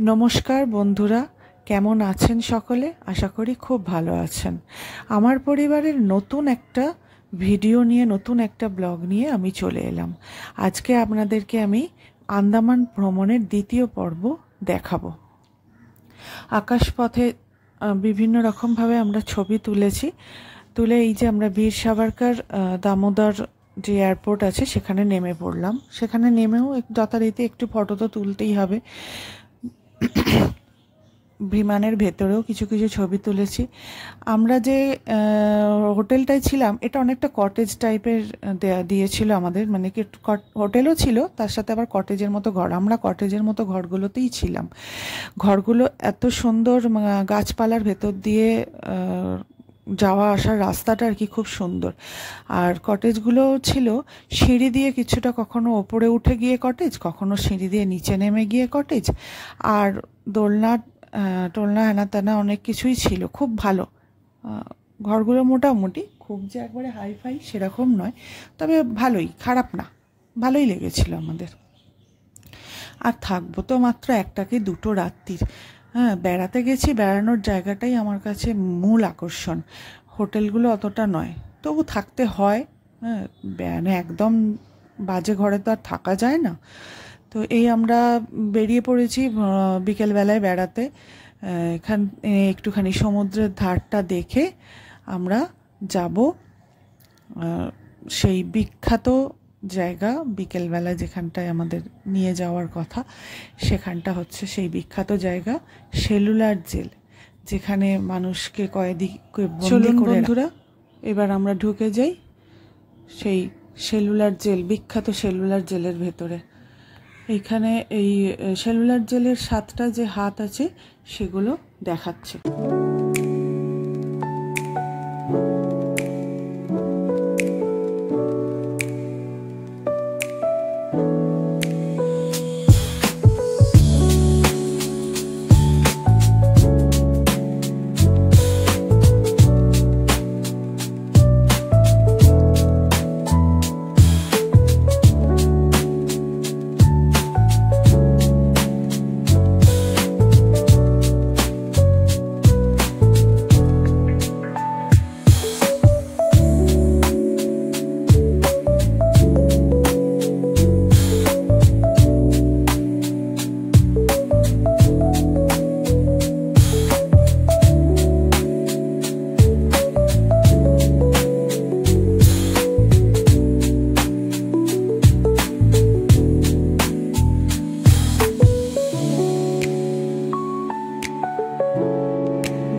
নমস্কার বন্ধুরা, কেমন আছেন সকলে? আশা করি খুব ভালো আছেন। আমার পরিবারের নতুন একটা ভিডিও নিয়ে, নতুন একটা ব্লগ নিয়ে আমি চলে এলাম। আজকে আপনাদেরকে আমি আন্দামান ভ্রমণের দ্বিতীয় পর্ব দেখাবো। আকাশপথে বিভিন্ন রকমভাবে আমরা ছবি তুলে এই যে আমরা বীর সাভারকার দামোদর যে এয়ারপোর্ট আছে সেখানে নেমে পড়লাম। সেখানে নেমেও যথারীতি একটু ফটো তো তুলতেই হবে। বিমানের ভেতরেও কিছু কিছু ছবি তুলেছি। আমরা যে হোটেলটায় ছিলাম এটা অনেকটা কটেজ টাইপের দিয়েছিল আমাদের, মানে কি হোটেলও ছিল, তার সাথে আবার কটেজের মতো ঘর। আমরা কটেজের মতো ঘরগুলোতেই ছিলাম। ঘরগুলো এত সুন্দর, গাছপালার ভেতর দিয়ে যাওয়া আসার রাস্তাটা আর কি খুব সুন্দর। আর কটেজগুলো ছিল সিঁড়ি দিয়ে, কিছুটা কখনো ওপরে উঠে গিয়ে কটেজ, কখনো সিঁড়ি দিয়ে নিচে নেমে গিয়ে কটেজ, আর টোলনা হেনা তেনা অনেক কিছুই ছিল। খুব ভালো ঘরগুলো, মোটামুটি, খুব যে একবারে হাইফাই সেরকম নয়, তবে ভালোই, খারাপ না, ভালোই লেগেছিল আমাদের। আর থাকবো তো মাত্র একটা কি দুটো রাত্রির। বেড়াতে গেছি, বেড়ানোর জায়গাটাই আমার কাছে মূল আকর্ষণ, হোটেলগুলো অতটা নয়, তবু থাকতে হয়। একদম বাজে ঘরে তো আর থাকা যায় না। তো এই আমরা বেরিয়ে পড়েছি বিকেলবেলায় বেড়াতে। একটুখানি সমুদ্রের ধারটা দেখে আমরা যাব সেই বিখ্যাত জায়গা। বিকেলবেলা যেখানটায় আমাদের নিয়ে যাওয়ার কথা, সেখানটা হচ্ছে সেই বিখ্যাত জায়গা সেলুলার জেল, যেখানে মানুষকে কয়েদিকে বন্দী করে। বন্ধুরা, এবার আমরা ঢুকে যাই সেই সেলুলার জেল, বিখ্যাত সেলুলার জেলের ভেতরে। এইখানে এই সেলুলার জেলের 7টা যে হাত আছে সেগুলো দেখাচ্ছে।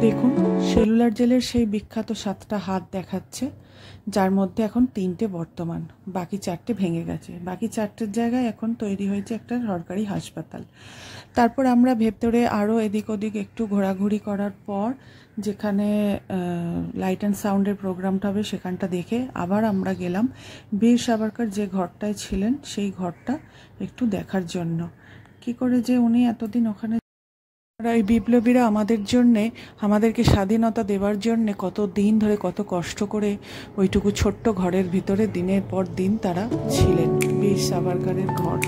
দেখুন, সেলুলার জেলের সেই বিখ্যাত 7টা হাত দেখাচ্ছে, যার মধ্যে এখন 3টে বর্তমান, বাকি 4টে ভেঙে গেছে। বাকি 4টের জায়গায় এখন তৈরি হয়েছে একটা সরকারি হাসপাতাল। তারপর আমরা ভেতরে আরও এদিক ওদিক একটু ঘোরাঘুরি করার পর, যেখানে লাইট অ্যান্ড সাউন্ডের প্রোগ্রামটা হবে সেখানটা দেখে আবার আমরা গেলাম বীর সাভারকার যে ঘরটায় ছিলেন সেই ঘরটা একটু দেখার জন্য। কি করে যে উনি এতদিন ওখানে, এই বিপ্লবীরা আমাদেরকে স্বাধীনতা দেওয়ার জন্যে কত দিন ধরে, কত কষ্ট করে ওইটুকু ছোট্ট ঘরের ভিতরে দিনের পর দিন তারা ছিলেন। বীর সাভারকারের ঘর।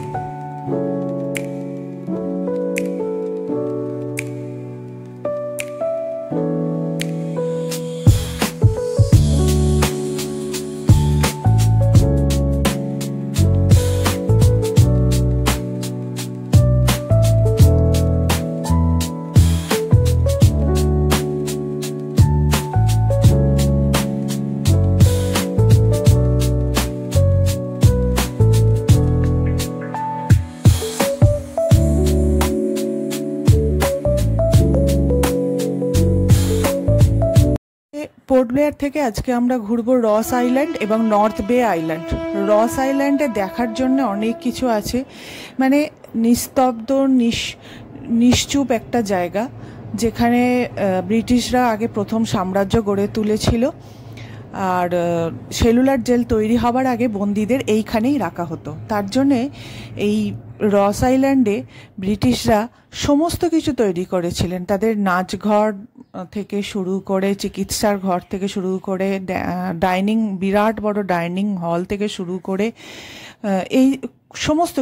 পোর্ট ব্লেয়ার থেকে আজকে আমরা ঘুরবো রস আইল্যান্ড এবং নর্থ বে আইল্যান্ড। রস আইল্যান্ডে দেখার জন্য অনেক কিছু আছে, মানে নিস্তব্ধ নিশ্চুপ একটা জায়গা, যেখানে ব্রিটিশরা আগে প্রথম সাম্রাজ্য গড়ে তুলেছিল। আর সেলুলার জেল তৈরি হবার আগে বন্দীদের এইখানেই রাখা হতো। তার জন্যে এই রস আইল্যান্ডে ব্রিটিশরা সমস্ত কিছু তৈরি করেছিলেন। তাদের নাচঘর থেকে শুরু করে, চিকিৎসার ঘর থেকে শুরু করে, বিরাট বড় ডাইনিং হল থেকে শুরু করে, এই সমস্ত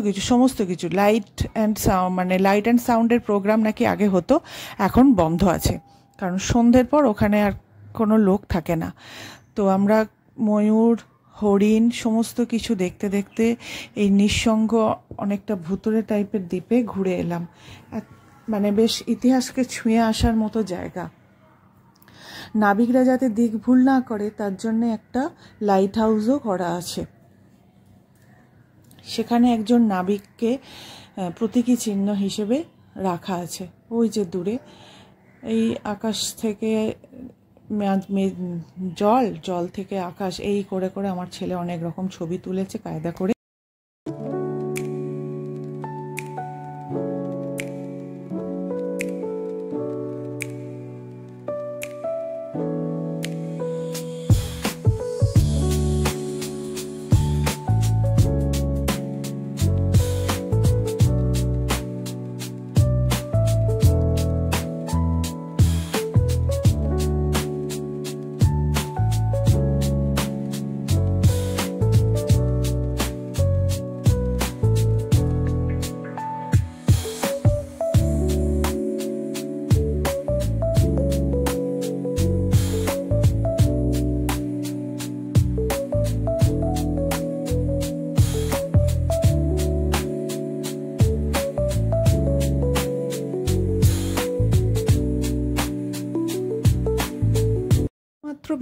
কিছু লাইট অ্যান্ড সাউন্ডের প্রোগ্রাম নাকি আগে হতো, এখন বন্ধ আছে, কারণ সন্ধ্যের পর ওখানে আর কোনো লোক থাকে না। তো আমরা ময়ূর, হরিণ সমস্ত কিছু দেখতে দেখতে এই নিঃসঙ্গ অনেকটা ভুতুড়ে টাইপের দ্বীপে ঘুরে এলাম। মানে বেশ ইতিহাসকে ছুঁয়ে আসার মতো জায়গা। নাবিকরা যাতে দিক ভুল না করে তার জন্য একটা লাইট হাউসও করা আছে। সেখানে একজন নাবিককে প্রতীকী চিহ্ন হিসেবে রাখা আছে। ওই যে দূরে এই আকাশ থেকে জল থেকে আকাশ, এই করে করে আমার ছেলে অনেক রকম ছবি তুলেছে কায়দা করে।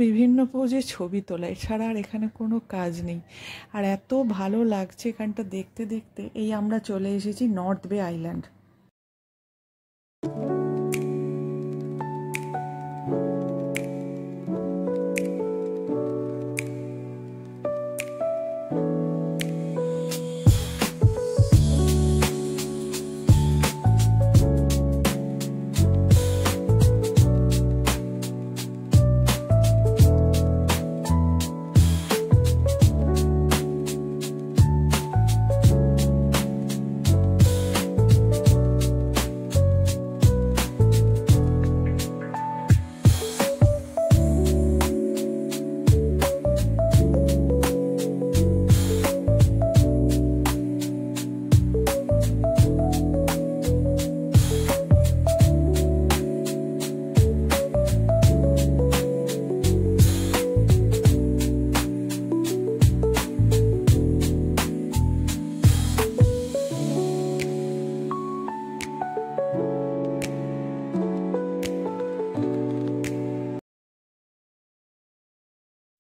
বিভিন্ন পোজে ছবি তোলা, এছাড়া আর এখানে কোনো কাজ নেই। আর এত ভালো লাগছে এখানটা দেখতে দেখতে। এই আমরা চলে এসেছি নর্থ বে আইল্যান্ড।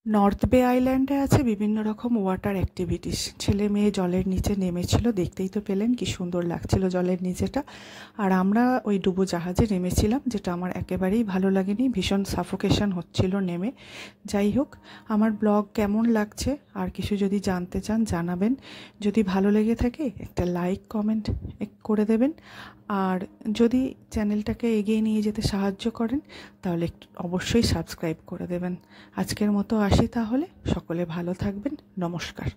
নর্থ বে আইল্যান্ডে আছে বিভিন্ন রকম ওয়াটার অ্যাক্টিভিটিস। ছেলে মেয়ে জলের নিচে নেমেছিল, দেখতেই তো পেলেন কি সুন্দর লাগছিল জলের নিচেটা। আর আমরা ওই ডুবো জাহাজে নেমেছিলাম, যেটা আমার একেবারেই ভালো লাগেনি, ভীষণ সাফোকেশন হচ্ছিল নেমে। যাই হোক, আমার ব্লগ কেমন লাগছে আর কিছু যদি জানতে চান জানাবেন। যদি ভালো লেগে থাকে একটা লাইক কমেন্ট করে দেবেন। আর যদি চ্যানেলটাকে এগিয়ে নিয়ে যেতে সাহায্য করেন তাহলে অবশ্যই সাবস্ক্রাইব করে দেবেন। আজকের মতো আসি তাহলে, সকলে ভালো থাকবেন, নমস্কার।